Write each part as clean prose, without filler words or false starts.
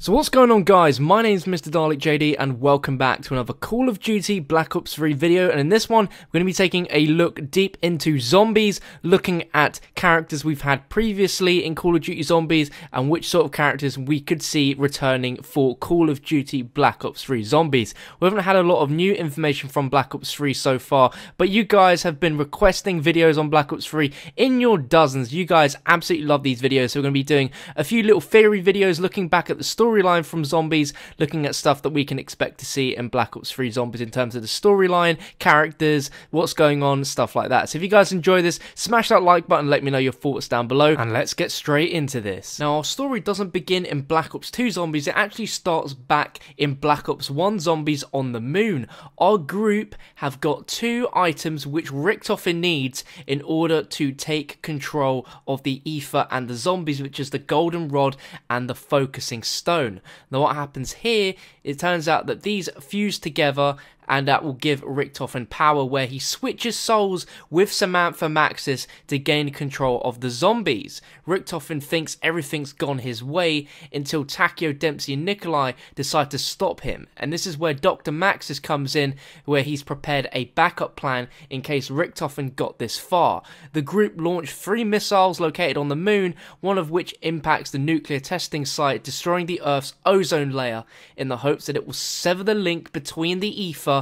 So what's going on, guys? My name's Mr. Dalek JD and welcome back to another Call of Duty Black Ops 3 video, and in this one we're going to be taking a look deep into zombies, looking at characters we've had previously in Call of Duty Zombies and which sort of characters we could see returning for Call of Duty Black Ops 3 Zombies. We haven't had a lot of new information from Black Ops 3 so far, but you guys have been requesting videos on Black Ops 3 in your dozens. You guys absolutely love these videos, so we're going to be doing a few little theory videos looking back at the storyline from Zombies, looking at stuff that we can expect to see in Black Ops 3 Zombies in terms of the storyline, characters, what's going on, stuff like that. So if you guys enjoy this, smash that like button, let me know your thoughts down below, and let's get straight into this. Now, our story doesn't begin in Black Ops 2 Zombies, it actually starts back in Black Ops 1 Zombies on the moon. Our group have got two items which Richtofen needs in order to take control of the ether and the zombies, which is the golden rod and the focusing stone. Now what happens here, it turns out that these fuse together and that will give Richtofen power, where he switches souls with Samantha Maxis to gain control of the zombies. Richtofen thinks everything's gone his way until Takeo, Dempsey and Nikolai decide to stop him, and this is where Dr. Maxis comes in, where he's prepared a backup plan in case Richtofen got this far. The group launched 3 missiles located on the moon, one of which impacts the nuclear testing site, destroying the Earth's ozone layer in the hopes that it will sever the link between the ether,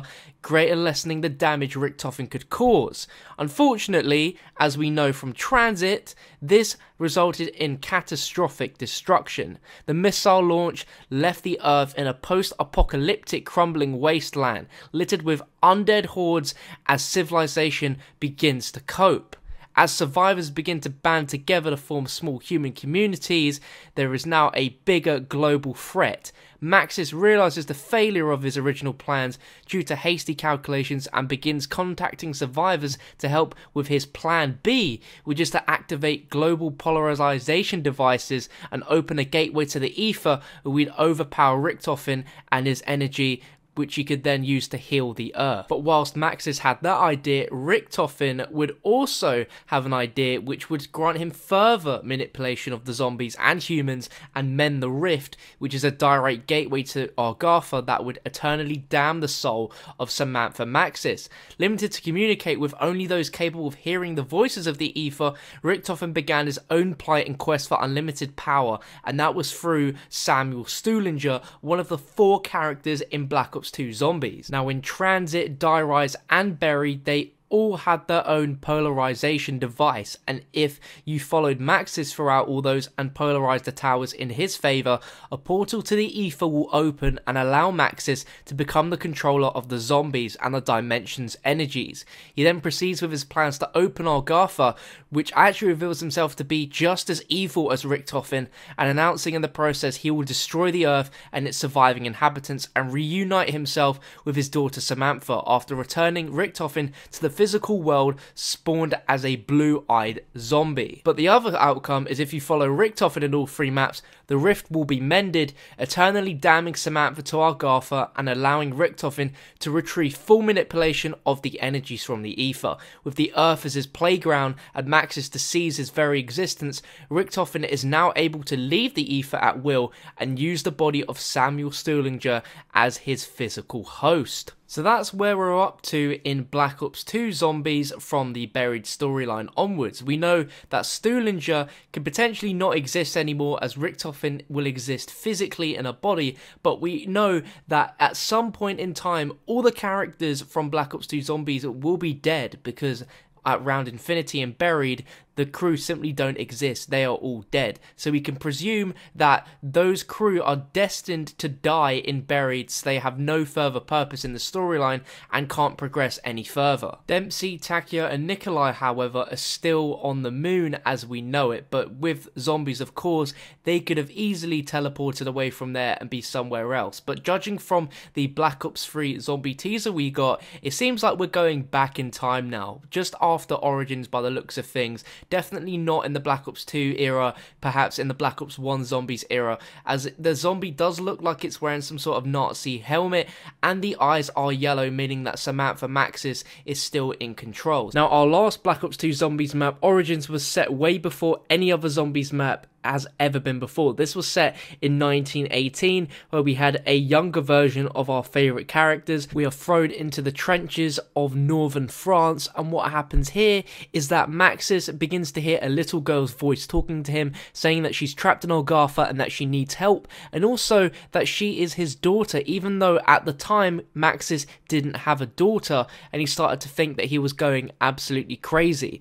greater lessening the damage Richtofen could cause. Unfortunately, as we know from transit, this resulted in catastrophic destruction. The missile launch left the Earth in a post-apocalyptic crumbling wasteland, littered with undead hordes as civilization begins to cope. As survivors begin to band together to form small human communities, there is now a bigger global threat. Maxis realises the failure of his original plans due to hasty calculations and begins contacting survivors to help with his plan B, which is to activate global polarization devices and open a gateway to the ether where we'd overpower Richtofen and his energy, which he could then use to heal the Earth. But whilst Maxis had that idea, Richtofen would also have an idea which would grant him further manipulation of the zombies and humans and mend the rift, which is a direct gateway to Argatha that would eternally damn the soul of Samantha Maxis. Limited to communicate with only those capable of hearing the voices of the ether, Richtofen began his own plight and quest for unlimited power, and that was through Samuel Stuhlinger, one of the 4 characters in Black Ops 2 Zombies. Now in Transit, Die Rise and Buried, they all had their own polarization device, and if you followed Maxis throughout all those and polarized the towers in his favour, a portal to the ether will open and allow Maxis to become the controller of the zombies and the dimension's energies. He then proceeds with his plans to open Argatha, which actually reveals himself to be just as evil as Richtofen, and announcing in the process he will destroy the Earth and its surviving inhabitants and reunite himself with his daughter Samantha after returning Richtofen to the physical world spawned as a blue-eyed zombie. But the other outcome is if you follow Richtofen in all 3 maps, the rift will be mended, eternally damning Samantha to Argatha and allowing Richtofen to retrieve full manipulation of the energies from the ether. With the Earth as his playground and Maxis to seize his very existence, Richtofen is now able to leave the ether at will and use the body of Samuel Stuhlinger as his physical host. So that's where we're up to in Black Ops 2 Zombies from the Buried storyline onwards. We know that Stuhlinger can potentially not exist anymore, as Richtofen will exist physically in a body, but we know that at some point in time all the characters from Black Ops 2 Zombies will be dead, because at Round Infinity and Buried, the crew simply don't exist. They are all dead. So we can presume that those crew are destined to die in Buried, so they have no further purpose in the storyline and can't progress any further. Dempsey, Takeo and Nikolai, however, are still on the moon as we know it, but with zombies, of course, they could have easily teleported away from there and be somewhere else. But judging from the Black Ops 3 zombie teaser we got, it seems like we're going back in time now, just after Origins by the looks of things. Definitely not in the Black Ops 2 era, perhaps in the Black Ops 1 Zombies era, as the zombie does look like it's wearing some sort of Nazi helmet, and the eyes are yellow, meaning that Samantha Maxis is still in control. Now, our last Black Ops 2 Zombies map, Origins, was set way before any other Zombies map has ever been before. This was set in 1918, where we had a younger version of our favourite characters. We are thrown into the trenches of northern France, and what happens here is that Maxis begins to hear a little girl's voice talking to him, saying that she's trapped in Algartha and that she needs help, and also that she is his daughter, even though at the time Maxis didn't have a daughter, and he started to think that he was going absolutely crazy.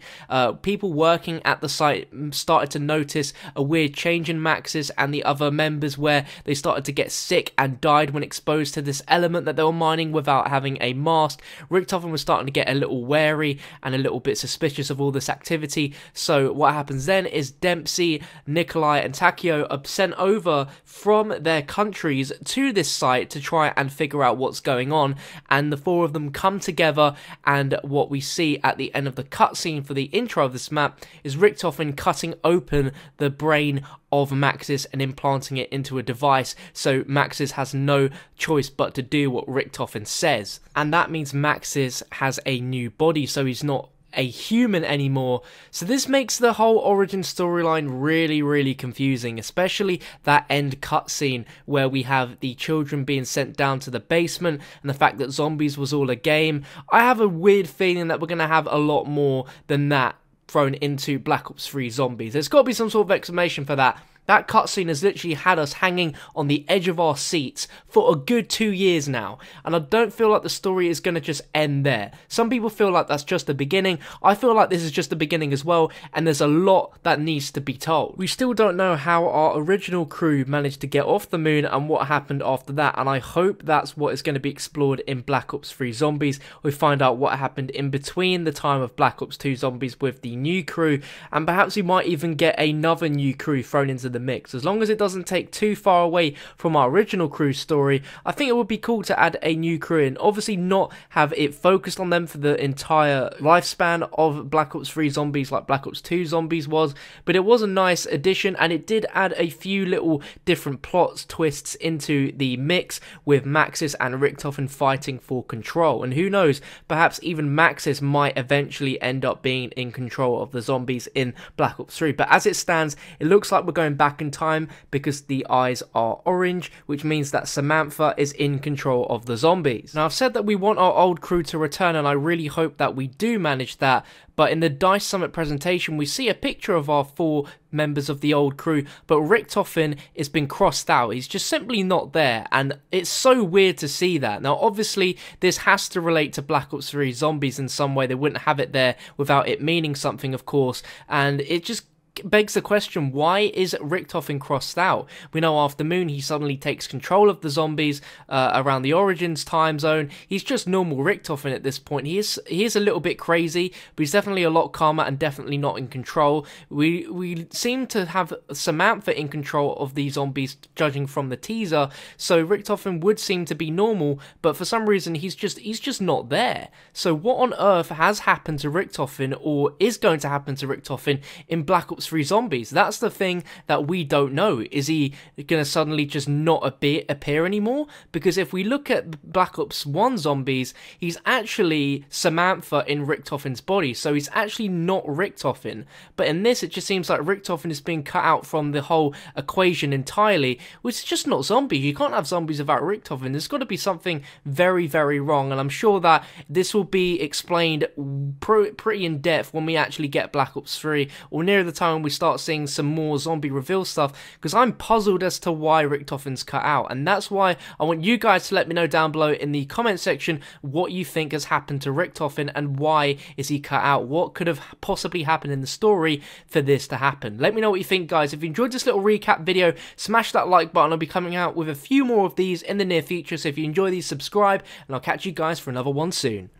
People working at the site started to notice a weird change in Maxis and the other members, where they started to get sick and died when exposed to this element that they were mining without having a mask. Richtofen was starting to get a little wary and a little bit suspicious of all this activity. So what happens then is Dempsey, Nikolai and Takio are sent over from their countries to this site to try and figure out what's going on, and the four of them come together, and what we see at the end of the cutscene for the intro of this map is Richtofen cutting open the brain of Maxis and implanting it into a device, so Maxis has no choice but to do what Richtofen says. And that means Maxis has a new body, so he's not a human anymore. So this makes the whole origin storyline really confusing, especially that end cutscene where we have the children being sent down to the basement and the fact that zombies was all a game. I have a weird feeling that we're going to have a lot more than that thrown into Black Ops 3 Zombies. There's got to be some sort of explanation for that. That cutscene has literally had us hanging on the edge of our seats for a good 2 years now, and I don't feel like the story is going to just end there. Some people feel like that's just the beginning. I feel like this is just the beginning as well, and there's a lot that needs to be told. We still don't know how our original crew managed to get off the moon and what happened after that, and I hope that's what is going to be explored in Black Ops 3 Zombies. We find out what happened in between the time of Black Ops 2 Zombies with the new crew, and perhaps we might even get another new crew thrown into the mix. As long as it doesn't take too far away from our original crew story, I think it would be cool to add a new crew in. Obviously not have it focused on them for the entire lifespan of Black Ops 3 Zombies like Black Ops 2 Zombies was, but it was a nice addition, and it did add a few little different plots, twists into the mix, with Maxis and Richtofen fighting for control. And who knows, perhaps even Maxis might eventually end up being in control of the zombies in Black Ops 3. But as it stands, it looks like we're going back in time because the eyes are orange, which means that Samantha is in control of the zombies. Now, I've said that we want our old crew to return, and I really hope that we do manage that, but in the DICE Summit presentation we see a picture of our 4 members of the old crew, but Richtofen has been crossed out. He's just simply not there, and it's so weird to see that. Now obviously this has to relate to Black Ops 3 Zombies in some way. They wouldn't have it there without it meaning something, of course, and it just begs the question, why is Richtofen crossed out? We know after Moon he suddenly takes control of the zombies around the Origins time zone. He's just normal Richtofen at this point. He is a little bit crazy, but he's definitely a lot calmer and definitely not in control. We seem to have Samantha in control of the zombies, judging from the teaser, so Richtofen would seem to be normal, but for some reason he's just not there. So what on earth has happened to Richtofen, or is going to happen to Richtofen in Black Ops 3 Zombies? That's the thing that we don't know. Is he going to suddenly just not appear anymore? Because if we look at Black Ops 1 Zombies, he's actually Samantha in Richtofen's body, so he's actually not Richtofen. But in this, it just seems like Richtofen is being cut out from the whole equation entirely, which is just not zombies. You can't have zombies without Richtofen. There's got to be something very, very wrong, and I'm sure that this will be explained pretty in depth when we actually get Black Ops 3, or near the time when we start seeing some more zombie reveal stuff, because I'm puzzled as to why Richtofen's cut out, and that's why I want you guys to let me know down below in the comment section what you think has happened to Richtofen and why is he cut out. What could have possibly happened in the story for this to happen? Let me know what you think, guys. If you enjoyed this little recap video, smash that like button. I'll be coming out with a few more of these in the near future, so if you enjoy these, subscribe, and I'll catch you guys for another one soon.